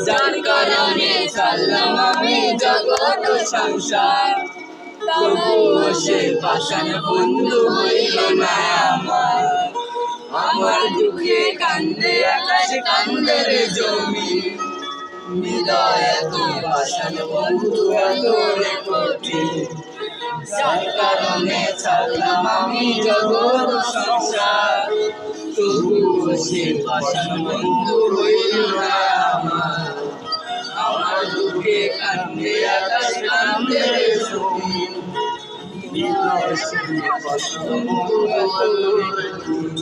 যার কারণে ছাড়লাম আমি জগৎ সংসার, তবুও সে পাষাণ বন্ধু হইল না আমার। আমার দুঃখে কান্দে আকাশ, কান্দে রে জমি, হৃদয় এত পাষাণ বন্ধু এত রে কঠিন। যার কারণে ছাড়লাম আমি জগৎ সংসার, তবুও সে পাষাণ বন্ধু হইল না আমার। আমার দুঃখে কান্দে আকাশ, কান্দে রে জমি, হৃদয় এত পাষাণ বন্ধু এত রে কঠিন।